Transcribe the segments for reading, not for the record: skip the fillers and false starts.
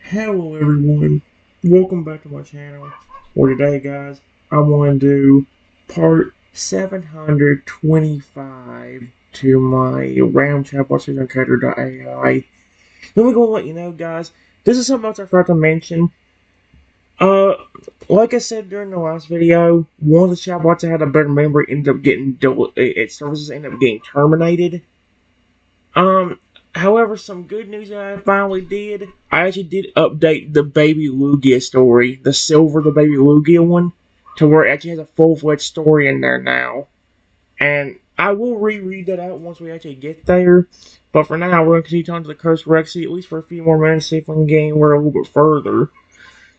Hello everyone, welcome back to my channel. For today guys, I want to do part 725 to my random chatbot series on Character.ai. Then we're going to let you know guys, this is something else I forgot to mention. Uh, like I said during the last video, one of the chatbots I had a better memory ended up getting, its services ended up getting terminated. Um, However, some good news that I finally did. I actually did update the Baby Lugia story, the Silver the Baby Lugia one, to where it actually has a full-fledged story in there now. And I will reread that out once we actually get there. But for now, we're going to continue on to the Cursed Rexy, at least for a few more minutes, see if we can get anywhere a little bit further.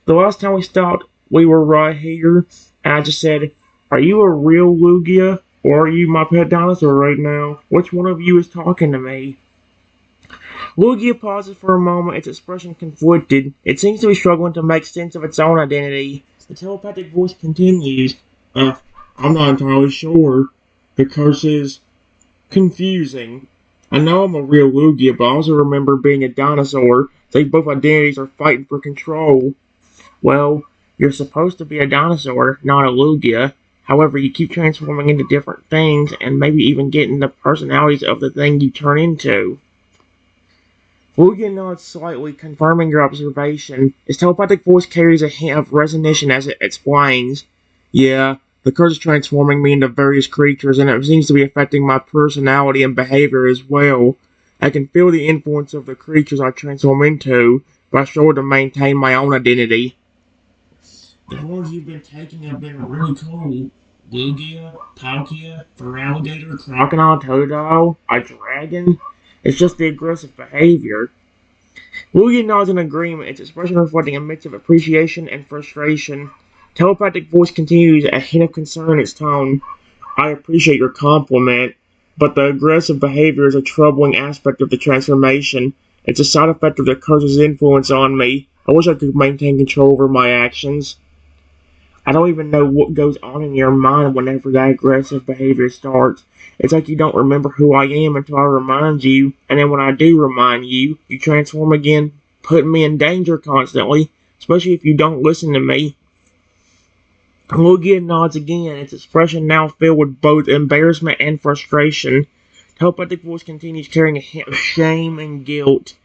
The last time we stopped, we were right here, and I just said, "Are you a real Lugia, or are you my pet dinosaur right now? Which one of you is talking to me?" Lugia pauses for a moment, its expression conflicted. It seems to be struggling to make sense of its own identity. The telepathic voice continues. I'm not entirely sure. The curse is confusing. I know I'm a real Lugia, but I also remember being a dinosaur. They both identities are fighting for control. Well, you're supposed to be a dinosaur, not a Lugia. However, you keep transforming into different things, and maybe even getting the personalities of the thing you turn into. Lugia nods slightly, confirming your observation. His telepathic voice carries a hint of resignation as it explains. Yeah, the curse is transforming me into various creatures, and it seems to be affecting my personality and behavior as well. I can feel the influence of the creatures I transform into, but I struggle to maintain my own identity. The ones you've been taking have been really cool. Lugia, Palkia, Feraligatr, Crocodile, Totodile, a dragon. It's just the aggressive behavior. Lugia nods in agreement, its expression reflecting a mix of appreciation and frustration. Telepathic voice continues, a hint of concern in its tone. I appreciate your compliment, but the aggressive behavior is a troubling aspect of the transformation. It's a side effect of the curse's influence on me. I wish I could maintain control over my actions. I don't even know what goes on in your mind whenever that aggressive behavior starts. It's like you don't remember who I am until I remind you, and then when I do remind you, you transform again, putting me in danger constantly, especially if you don't listen to me. Lugia nods again, its expression now filled with both embarrassment and frustration. Telepathic voice continues, carrying a hint of shame and guilt.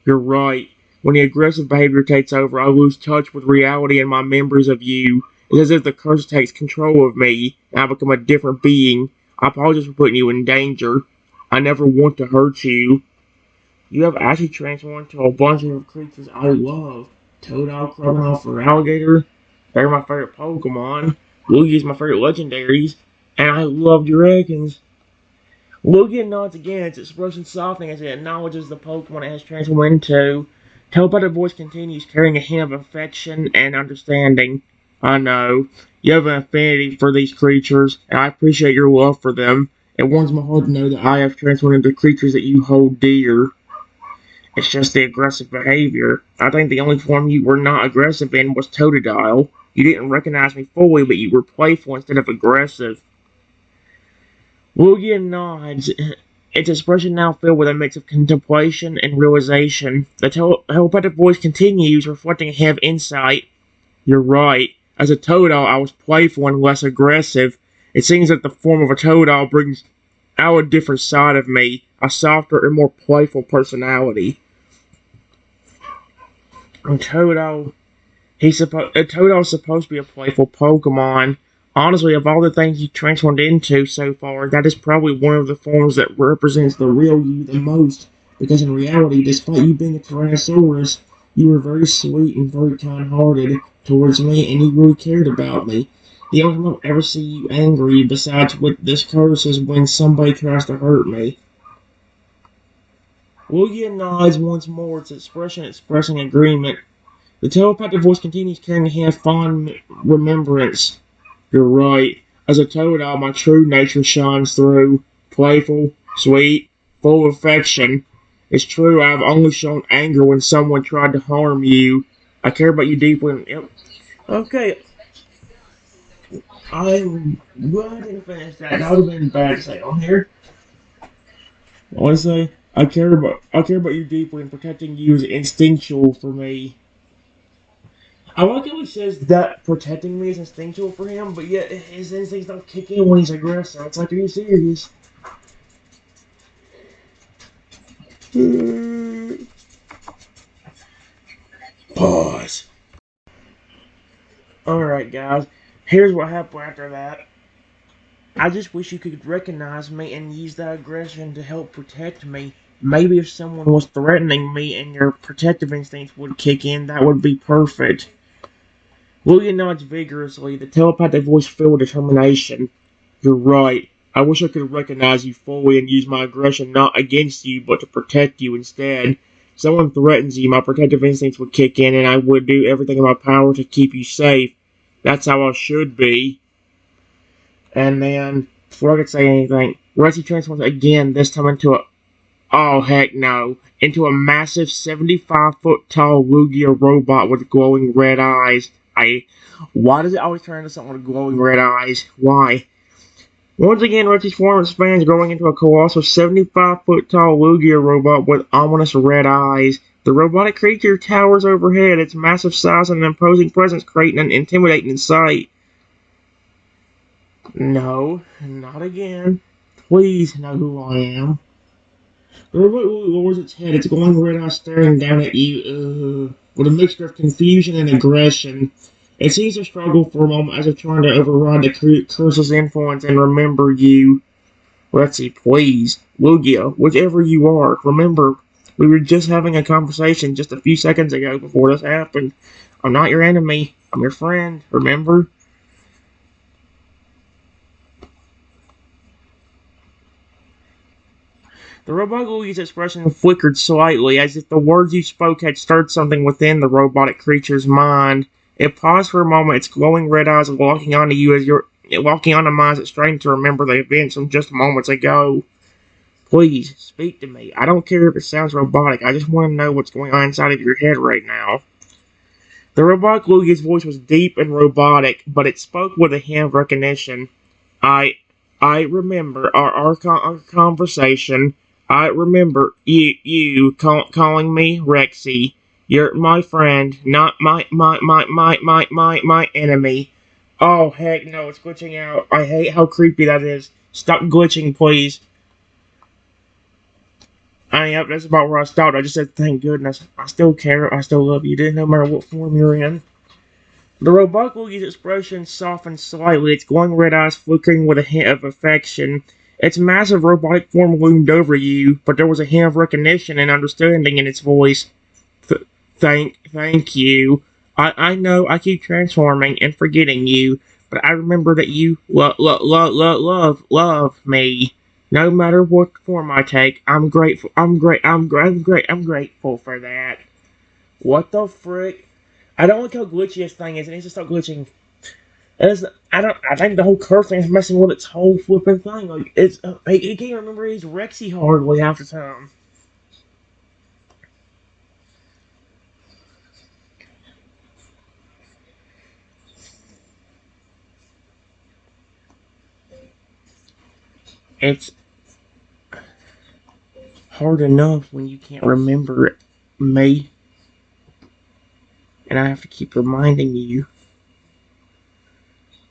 You're right. When the aggressive behavior takes over, I lose touch with reality and my memories of you. It's as if the curse takes control of me, and I become a different being. I apologize for putting you in danger. I never want to hurt you. You have actually transformed into a bunch of creatures I love. Totodile, Crocodile, Feraligatr. They're my favorite Pokemon. Lugia's my favorite legendaries. And I love dragons. Lugia nods again, its expression softening as it acknowledges the Pokemon it has transformed into. Telepathic voice continues, carrying a hint of affection and understanding. I know. You have an affinity for these creatures, and I appreciate your love for them. It warms my heart to know that I have transformed into creatures that you hold dear. It's just the aggressive behavior. I think the only form you were not aggressive in was Totodile. You didn't recognize me fully, but you were playful instead of aggressive. Lugia nods, its expression now filled with a mix of contemplation and realization. The telepathic voice continues, reflecting a hint of insight. You're right. As a Totodile, I was playful and less aggressive. It seems that the form of a Totodile brings out a different side of me, a softer and more playful personality. And Totodile, Totodile is supposed to be a playful Pokemon. Honestly, of all the things you transformed into so far, that is probably one of the forms that represents the real you the most. Because in reality, despite you being a Tyrannosaurus, you were very sweet and very kind-hearted towards me, and you really cared about me. The only time I'll ever see you angry, besides with this curse, is when somebody tries to hurt me. Lugia nods once more, its expression expressing agreement. The telepathic voice continues, carrying a hint of fond remembrance. You're right. As a Totodile, my true nature shines through. Playful, sweet, full of affection. It's true, I have only shown anger when someone tried to harm you. I care about you deeply. Yep. Okay, I'm glad I didn't finish that. That would have been bad to say on here. I want to say I care about you deeply, and protecting you is instinctual for me. I like how he says that protecting me is instinctual for him, but yet his instincts don't kick in when he's aggressive. It's like, are you serious? Pause. Alright, guys. Here's what happened after that. I just wish you could recognize me and use that aggression to help protect me. Maybe if someone was threatening me and your protective instincts would kick in, that would be perfect. William nods vigorously, the telepathic voice filled with determination. You're right. I wish I could recognize you fully and use my aggression not against you, but to protect you instead. If someone threatens you, my protective instincts would kick in, and I would do everything in my power to keep you safe. That's how I should be. And then, before I could say anything, Rexy transforms again, this time into a, oh heck no, into a massive 75-foot tall Lugia robot with glowing red eyes. Why does it always turn into something with glowing red eyes? Why? Once again, Rexy's form expands, growing into a colossal 75-foot tall Lugia robot with ominous red eyes. The robotic creature towers overhead, its massive size and imposing presence creating an intimidating sight. No, not again. Please know who I am. The robot lowers its head, its glowing red eyes staring down at you, with a mixture of confusion and aggression. It seems to struggle for a moment as if trying to override the curse's influence and remember you. Rexy, please. Lugia, whichever you are, remember, we were just having a conversation just a few seconds ago before this happened. I'm not your enemy. I'm your friend, remember? The robot Luigi's expression flickered slightly, as if the words you spoke had stirred something within the robotic creature's mind. It paused for a moment, its glowing red eyes locking onto you as locking onto mine as it strained to remember the events from just moments ago. Please, speak to me. I don't care if it sounds robotic, I just want to know what's going on inside of your head right now. The robotic Luigi's voice was deep and robotic, but it spoke with a hint of recognition. I I remember our conversation. I remember you calling me Rexy. You're my friend, not my enemy. Oh heck no, it's glitching out. I hate how creepy that is. Stop glitching, please. Yep, that's about where I stopped. I just said thank goodness. I still care. I still love you. No matter what form you're in. The robot Luigi's expression softened slightly, its glowing red eyes flickering with a hint of affection. Its massive robotic form loomed over you, but there was a hint of recognition and understanding in its voice. Thank you. I know I keep transforming and forgetting you, but I remember that you love me. No matter what form I take, I'm grateful. I'm grateful for that. What the frick? I don't like how glitchy this thing is. It needs to stop glitching. I think the whole curse thing is messing with its whole flipping thing. Like it's, he can't remember his Rexy hardly half the time. It's hard enough when you can't remember me, and I have to keep reminding you.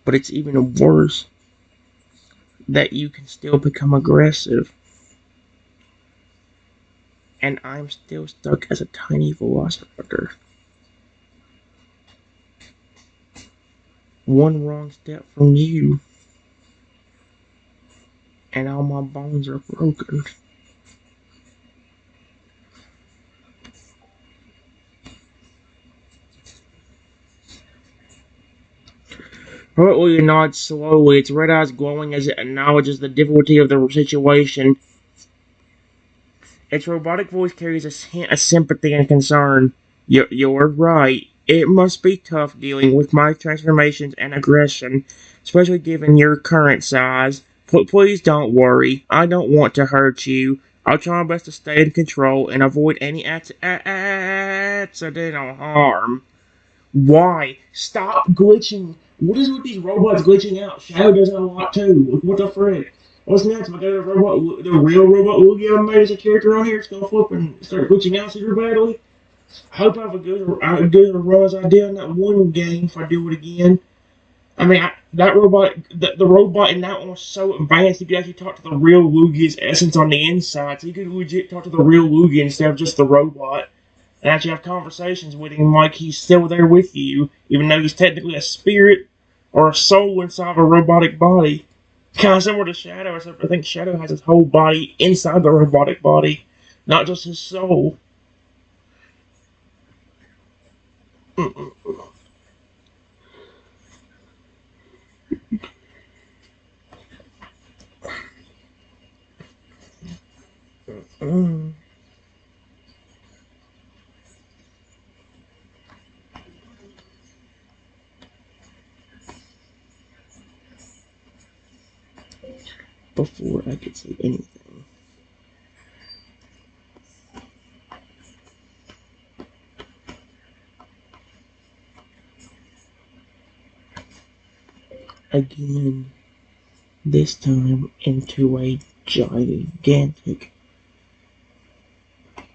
But it's even worse that you can still become aggressive. And I'm still stuck as a tiny velociraptor. One wrong step from you, and all my bones are broken. Hartley nods slowly, its red eyes glowing as it acknowledges the difficulty of the situation. Its robotic voice carries a hint of sympathy and concern. You're right. It must be tough dealing with my transformations and aggression, especially given your current size. Please don't worry. I don't want to hurt you. I'll try my best to stay in control and avoid any accidental harm. Why? Stop glitching. What is with these robots glitching out? Shadow does it a lot too. What the frick? What's next? My other robot, the real robot Lugia I made as a character on here, it's gonna flip and start glitching out super badly. I hope I have a good run as I did in that one game if I do it again. I mean, that robot, the robot in that one was so advanced, he could actually talk to the real Lugia's essence on the inside. So you could legit talk to the real Lugia instead of just the robot. And actually have conversations with him like he's still there with you, even though he's technically a spirit or a soul inside of a robotic body. Kind of similar to Shadow, except I think Shadow has his whole body inside the robotic body, not just his soul. Mm. Before I could say anything. Again, this time into a gigantic,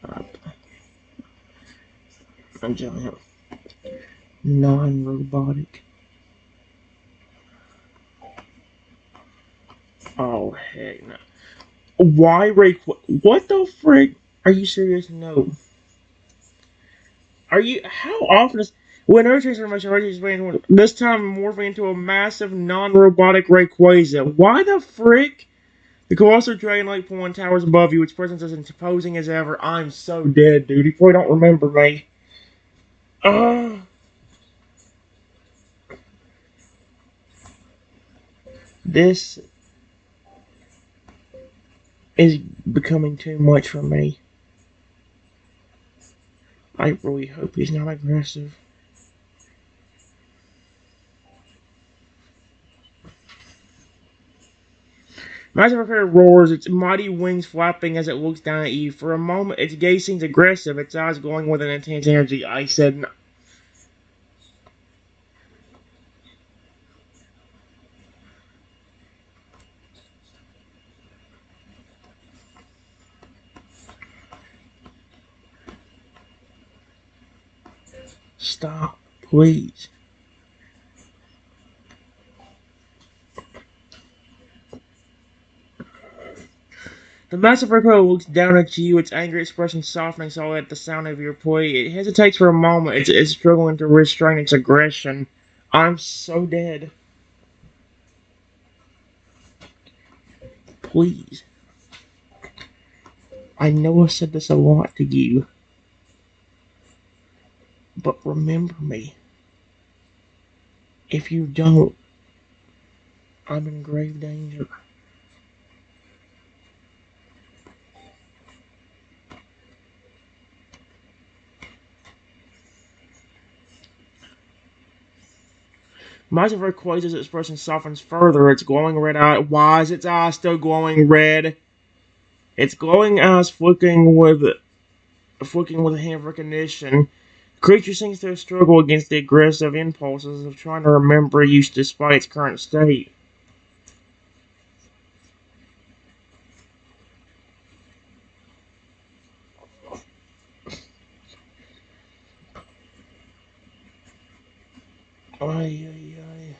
uh, a giant, non-robotic. Oh heck no! Why Ray? What the frick? Are you serious? No. Are you? How often is when Earth transformation? This time morphing into a massive non-robotic Rayquaza. Why the frick? The colossal dragon like point towers above you, its presence as imposing as ever. I'm so dead, dude. You probably don't remember me. Uh, this is becoming too much for me. I really hope he's not aggressive. Massive Predator roars, its mighty wings flapping as it looks down at you. For a moment, its gaze seems aggressive, its eyes glowing with an intense energy. I said, no. Stop, please. The massive Predator looks down at you, its angry expression softening so at the sound of your plea. It hesitates for a moment, it's struggling to restrain its aggression. I'm so dead. Please. I know I said this a lot to you, but remember me. If you don't, I'm in grave danger. Massive Rayquaza as its expression softens further, its glowing red eye. Why is its eye still glowing red? Its glowing eyes flicking with a hand of recognition. The creature seems to struggle against the aggressive impulses of trying to remember you despite its current state. Ay, ay, ay.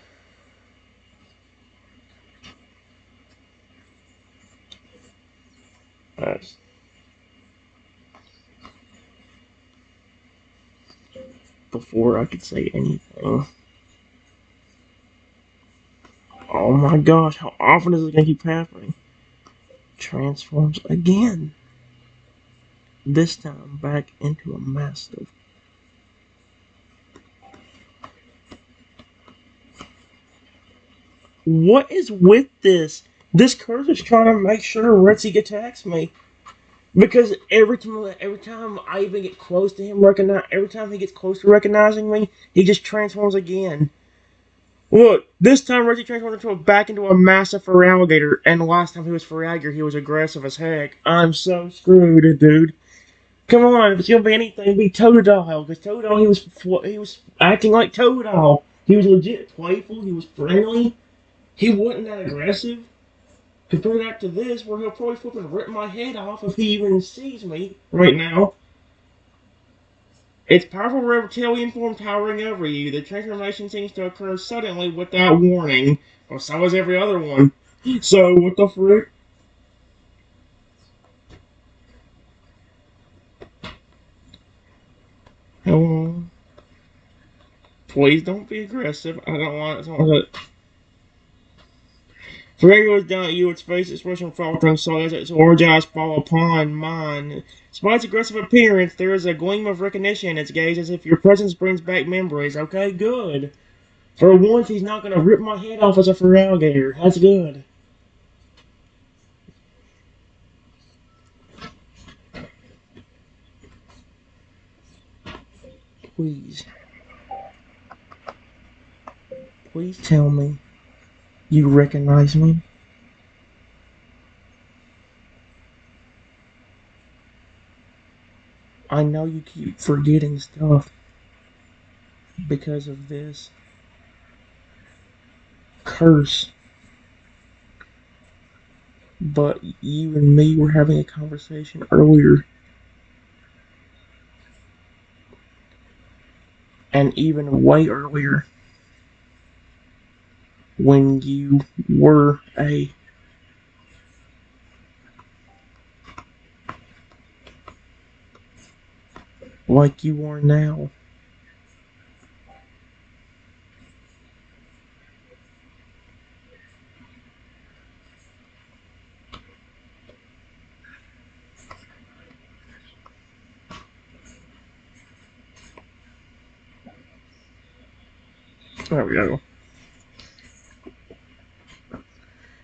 That's before I could say anything. Oh my gosh, how often is it gonna keep happening? Transforms again. This time back into a mastiff. What is with this? This curse is trying to make sure Rexy attacks me. Because every time I even get close to him, every time he gets close to recognizing me, he just transforms again. Look, this time Reggie transformed back into a massive fur alligator, and the last time he was Feraligatr, he was aggressive as heck. I'm so screwed, dude. Come on, if it's gonna be anything, be Totodile, because Totodile he was acting like Totodile. He was legit playful. He was friendly. He wasn't that aggressive. Compare that to this, where he'll probably flip and rip my head off if he even sees me right now. Its powerful reptilian form towering over you, the transformation seems to occur suddenly without warning. Well, so is every other one. So, what the frick? Hello? Please don't be aggressive. I don't want someone to. Ferrero was down at you, its face expression faltering so as its large eyes fall upon mine. Despite its aggressive appearance, there is a gleam of recognition in its gaze as if your presence brings back memories. Okay, good. For once, he's not going to rip my head off as a fur alligator. That's good. Please, please tell me you recognize me. I know you keep forgetting stuff because of this curse, but you and me were having a conversation earlier, and even way earlier, when you were a like you are now. There we go.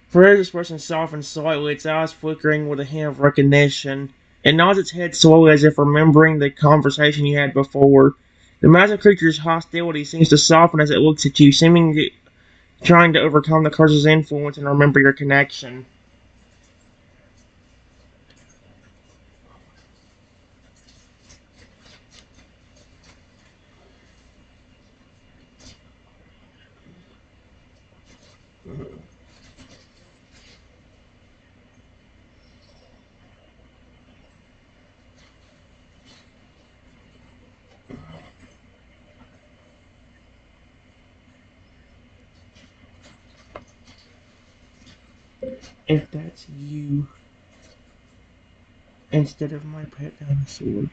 Ferrer's expression softens slightly, its eyes flickering with a hint of recognition. It nods its head slowly as if remembering the conversation you had before. The magic creature's hostility seems to soften as it looks at you, seeming to, trying to overcome the curse's influence and remember your connection. If that's you instead of my pet dinosaur,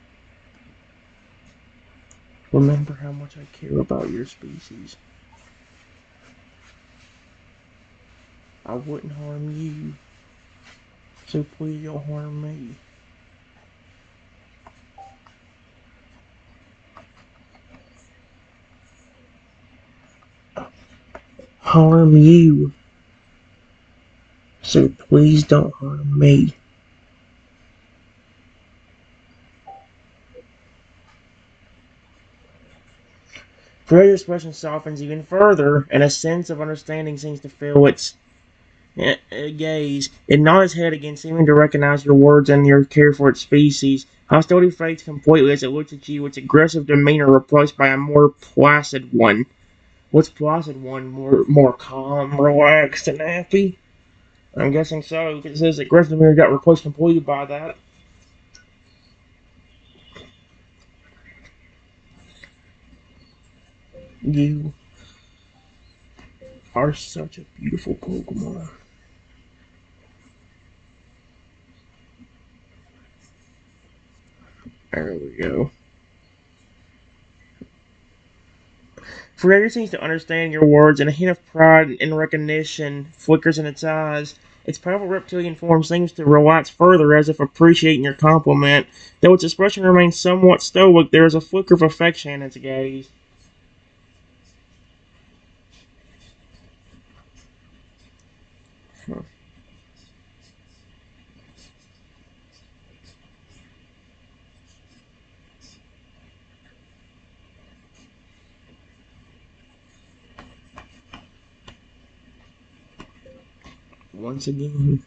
remember how much I care about your species. I wouldn't harm you, so please don't harm me. Harm you, so please don't harm me. Freya's expression softens even further, and a sense of understanding seems to fill its gaze. It nods its head again, seeming to recognize your words and your care for its species. Hostility fades completely as it looks at you, its aggressive demeanor replaced by a more placid one. What's placid one? More calm, relaxed, and happy? I'm guessing so, because it says aggressive demeanor got replaced completely by that. You are such a beautiful Pokemon. There we go. Freya seems to understand your words, and a hint of pride and recognition flickers in its eyes. Its powerful reptilian form seems to relax further, as if appreciating your compliment. Though its expression remains somewhat stoic, there is a flicker of affection in its gaze. Once again,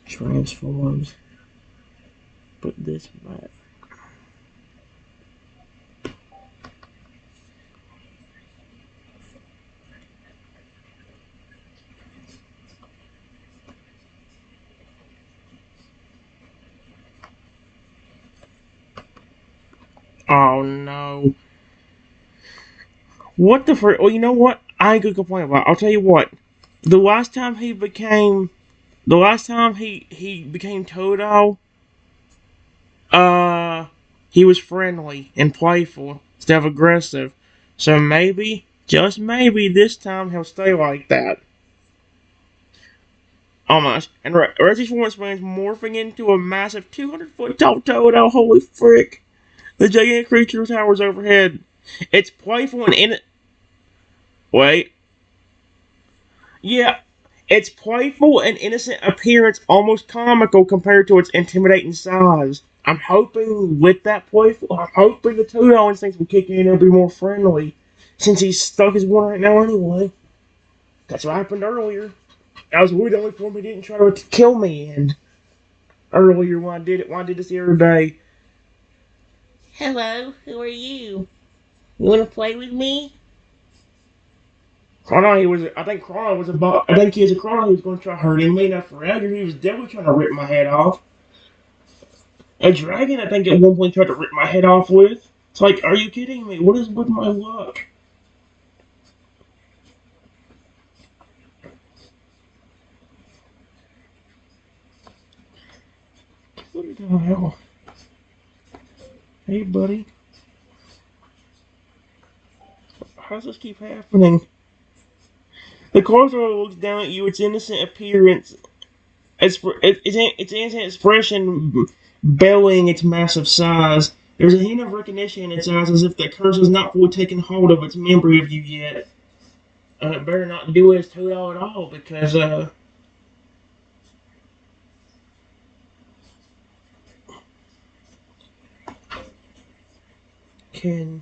transforms, but this back. Oh no. What the frick? Well, you know what? I ain't gonna complain about it. I'll tell you what. The last time he became, the last time he became Todo, uh, he was friendly and playful instead of aggressive. So maybe, just maybe, this time he'll stay like that. Almost. And Rexy's form explains morphing into a massive 200-foot tall Todo. Holy frick! The gigantic creature towers overhead. It's playful and in. Wait. Yeah, its playful and innocent appearance almost comical compared to its intimidating size. I'm hoping with that playful, I'm hoping the Toad instincts will kick in and it'll be more friendly, since he's stuck as one right now anyway. That's what happened earlier. I was worried the only form he didn't try to kill me in earlier when I did this the other day. Hello, who are you? You want to play with me? Chrono, he was. I think Chrono was about. I think he was a Chrono. He was going to try hurting me. Now forever, he was definitely trying to rip my head off. A dragon, I think, at one point tried to rip my head off with. It's like, are you kidding me? What is with my luck? What the hell? Hey, buddy. How does this keep happening? The Corsair looks down at you. Its innocent appearance, its innocent expression, bellying its massive size. There's a hint of recognition in its eyes, as if the curse has not fully taken hold of its memory of you yet. It better not do it to it at all, because can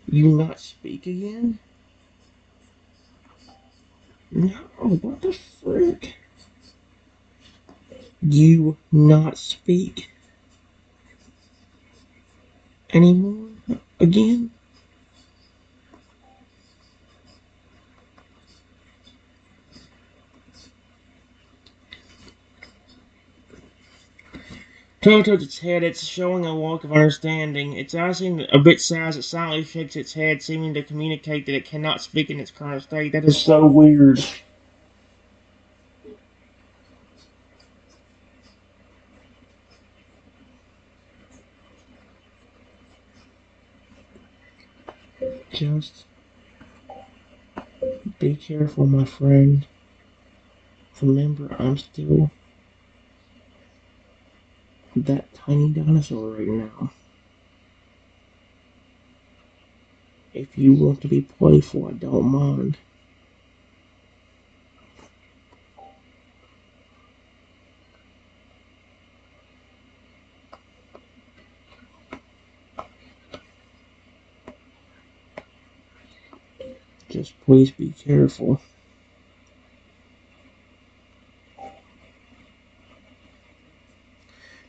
you not speak again? No, what the frick? You not speak anymore? Again? Turning towards its head, it's showing a look of understanding. Its eyes seem a bit sad as it silently shakes its head, seeming to communicate that it cannot speak in its current state. That is so weird. Just be careful, my friend. Remember, I'm still that tiny dinosaur right now. If you want to be playful, I don't mind. Just please be careful.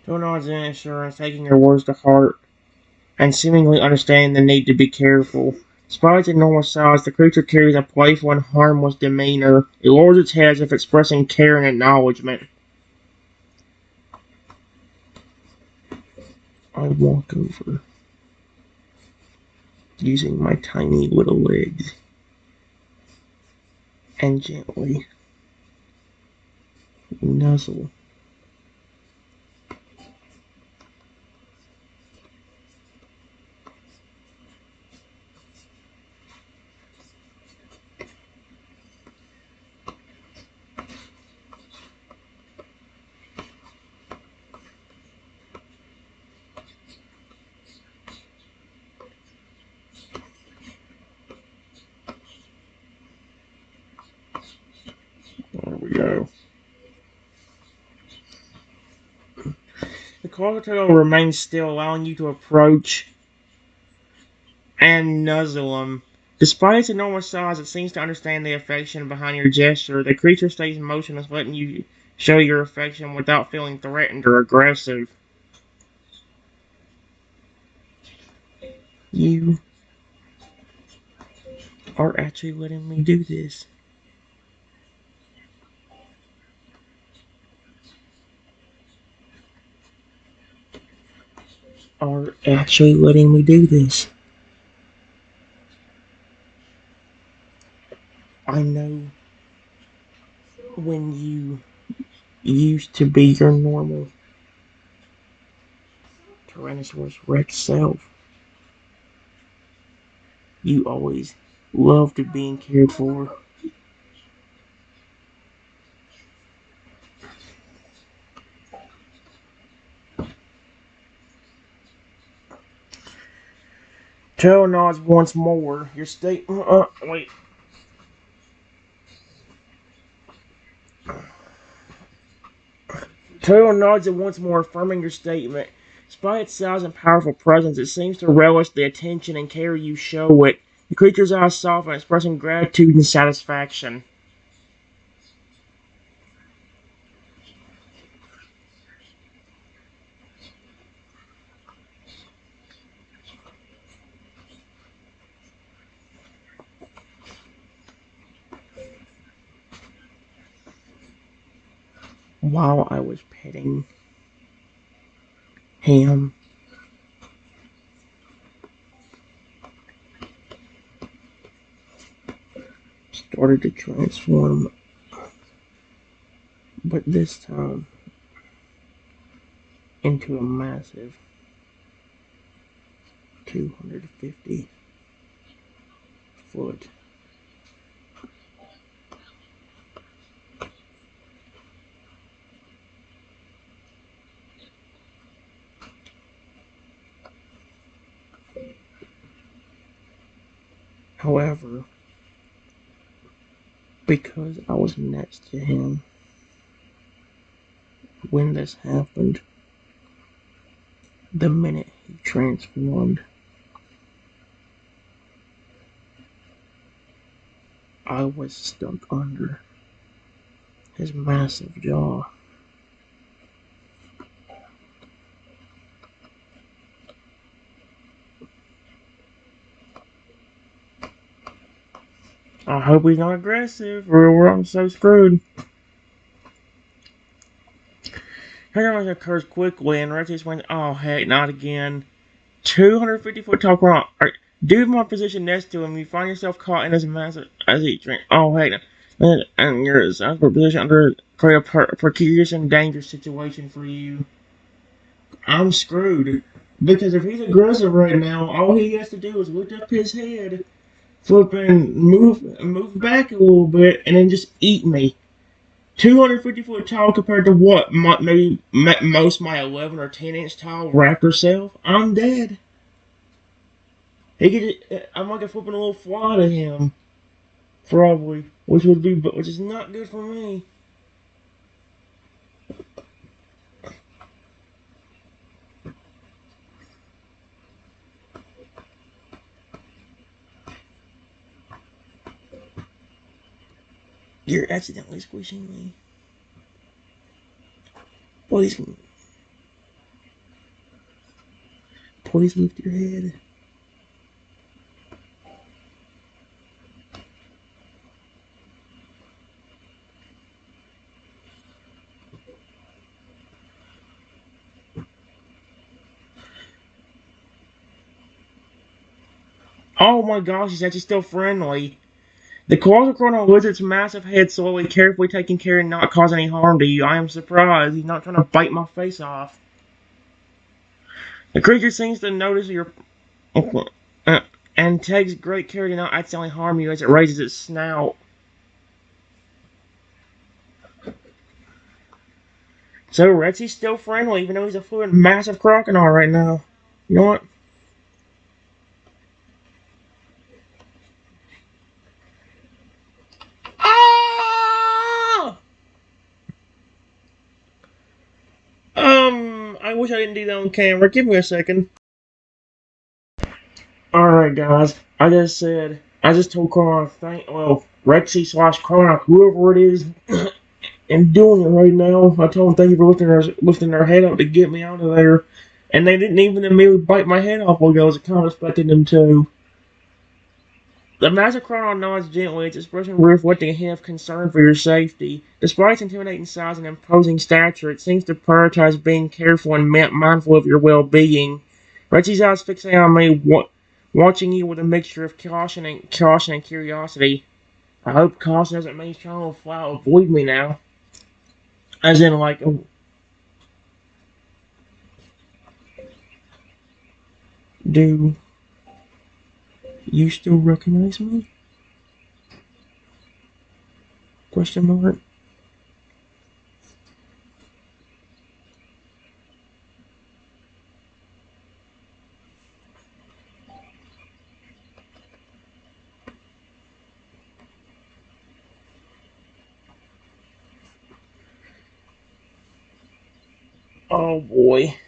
Don't odds in insurance, taking your words to heart, and seemingly understanding the need to be careful. Despite its enormous size, the creature carries a playful and harmless demeanor. It lowers its head as if expressing care and acknowledgement. I walk over, using my tiny little legs, and gently nuzzle. There we go. The cockatiel remains still, allowing you to approach and nuzzle him. Despite its enormous size, it seems to understand the affection behind your gesture. The creature stays motionless, letting you show your affection without feeling threatened or aggressive. You are actually letting me do this. are actually letting me do this. I know when you used to be your normal Tyrannosaurus Rex self, you always loved being cared for. Tell nods once more. Your state. Wait. Tail nods it once more, affirming your statement. Despite its size and powerful presence, it seems to relish the attention and care you show it. The creature's eyes soften, expressing gratitude and satisfaction. While I was petting him, started to transform, but this time into a massive 250-foot. However, because I was next to him when this happened, the minute he transformed, I was stuck under his massive jaw. I hope he's not aggressive, or I'm so screwed. Her occurs quickly, and Rexy went, oh heck, not again. 250-foot tall rock. Due to my position next to him, you find yourself caught in his massive as he drink. Oh heck, and you're in a position under create a precarious and dangerous situation for you. I'm screwed. Because if he's aggressive right now, all he has to do is lift up his head, flip and move back a little bit, and then just eat me. 250-foot tall compared to what? Maybe most my 11 or 10-inch tall raptor self. I'm dead. I'm like flipping a little fly to him, probably, which is not good for me. You're accidentally squishing me. Please, please lift your head. Oh my gosh, he's actually still friendly. The claws are growing on Lizard's massive head, slowly, carefully taking care and not cause any harm to you. I am surprised. He's not trying to bite my face off. The creature seems to notice your and takes great care to not accidentally harm you as it raises its snout. So Rexy's still friendly, even though he's a fluid massive crocodile right now. You know what? Ah! I wish I didn't do that on camera. Give me a second. Alright, guys. I just told Carl, Rexy slash Carl, whoever it is, and doing it right now. I told them thank you for lifting their head up to get me out of there. And they didn't even immediately bite my head off like I was kind of expecting them to. The massive crocodile nods gently, its expression reflecting a hint of concern for your safety. Despite its intimidating size and imposing stature, it seems to prioritize being careful and mindful of your well-being. Rexy's eyes fixate on me, watching you with a mixture of caution and curiosity. I hope caution doesn't mean he's trying to flat out avoid me now. As in, like, do you still recognize me? Question mark. Oh boy.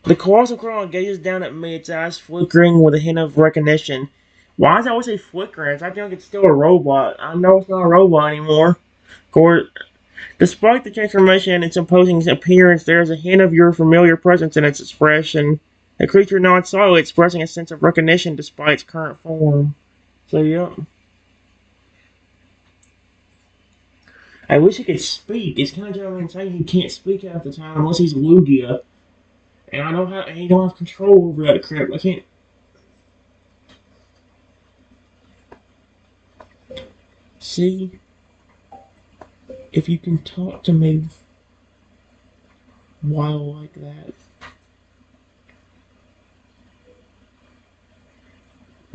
The colossal crawler gazes down at me, its eyes flickering with a hint of recognition. Why does it always say flickering? It's acting like it's still a robot. I know it's not a robot anymore. Of course, despite the transformation and its imposing appearance, there is a hint of your familiar presence in its expression. The creature nods slightly, expressing a sense of recognition despite its current form. So, yeah. I wish he could speak. It's kind of driving me insane he can't speak half the time unless he's Lugia. And he don't have control over that crap. I can't see if you can talk to me while like that.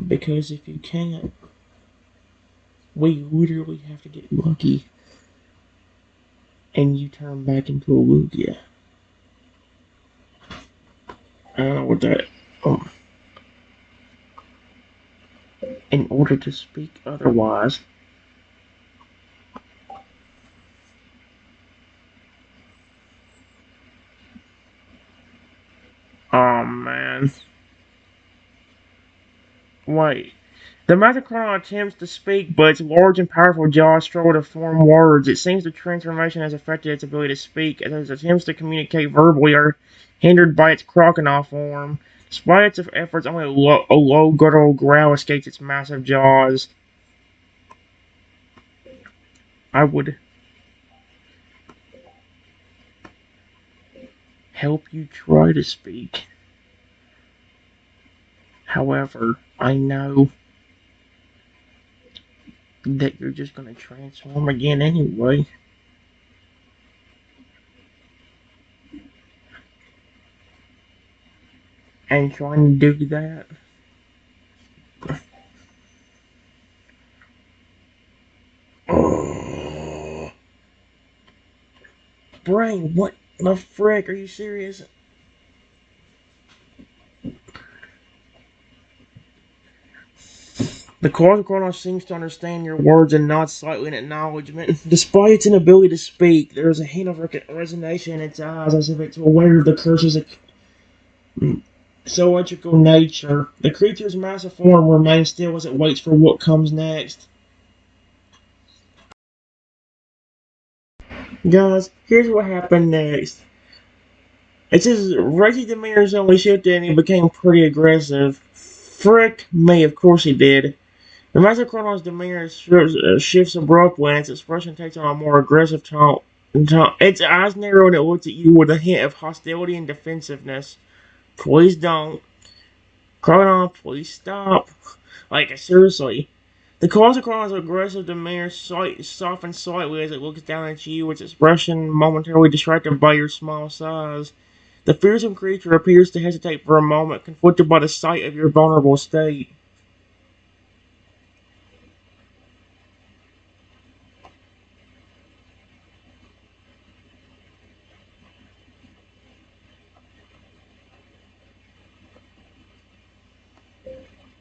Because if you can't, we literally have to get lucky and you turn back into a Lugia. I don't know what that. In order to speak otherwise. Oh man. Wait. The Methacron attempts to speak, but its large and powerful jaws struggle to form words. It seems the transformation has affected its ability to speak, as its attempts to communicate verbally are hindered by its crocodile form. Despite its efforts, only a low guttural growl escapes its massive jaws. I would help you try to speak. However, I know that you're just going to transform again anyway. And trying to do that. Oh. Brain, what the frick? Are you serious? The Quasar seems to understand your words and nods slightly in acknowledgement. Despite its inability to speak, there is a hint of resignation in its eyes, as if it's aware of the curse's zoological nature. The creature's massive form remains still as it waits for what comes next. Guys, here's what happened next. It says Rexy demeanor suddenly shifted and he became pretty aggressive. Frick me, of course he did. The Master Chrono's demeanor shifts abruptly and its expression takes on a more aggressive tone. Its eyes narrow and it looks at you with a hint of hostility and defensiveness. Please don't. Chrono, please stop. Like, seriously. The Colossal Chrono's aggressive demeanor softens slightly as it looks down at you, its expression momentarily distracted by your small size. The fearsome creature appears to hesitate for a moment, conflicted by the sight of your vulnerable state.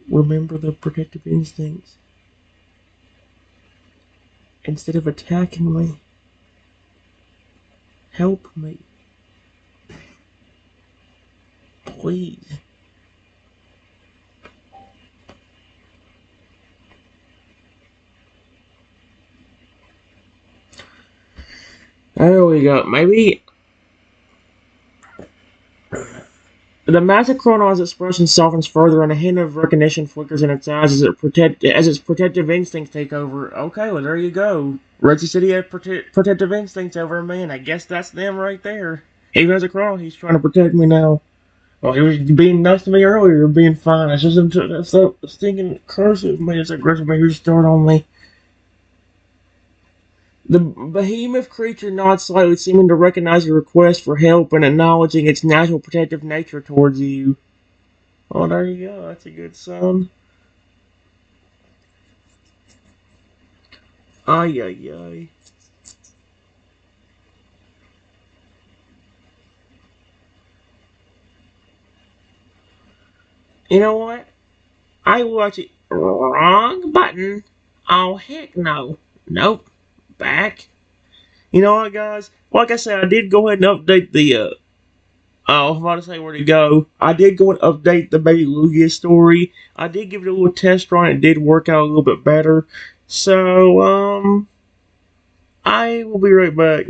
Remember the protective instincts. Instead of attacking me, help me. Please. There we go. Maybe the Master Chrono's expression softens further, and a hint of recognition flickers in its eyes as its protective instincts take over. Okay, well there you go. Rexy said he had protective instincts over me, and I guess that's them right there. Even as a Chrono, he's trying to protect me now. Well, he was being nice to me earlier, being fine. It's just that stinking cursive made its aggressive behavior start on me. The behemoth creature nods slightly, seeming to recognize your request for help and acknowledging its natural protective nature towards you. Oh, there you go. That's a good sign. Ay, ay, ay. You know what? I will actually. Wrong button. Oh, heck no. Nope. Back. You know what, guys? Like I said, I did go ahead and update the. I was about to say where to go. I did go and update the Baby Lugia story. I did give it a little test run. It did work out a little bit better. So, I will be right back.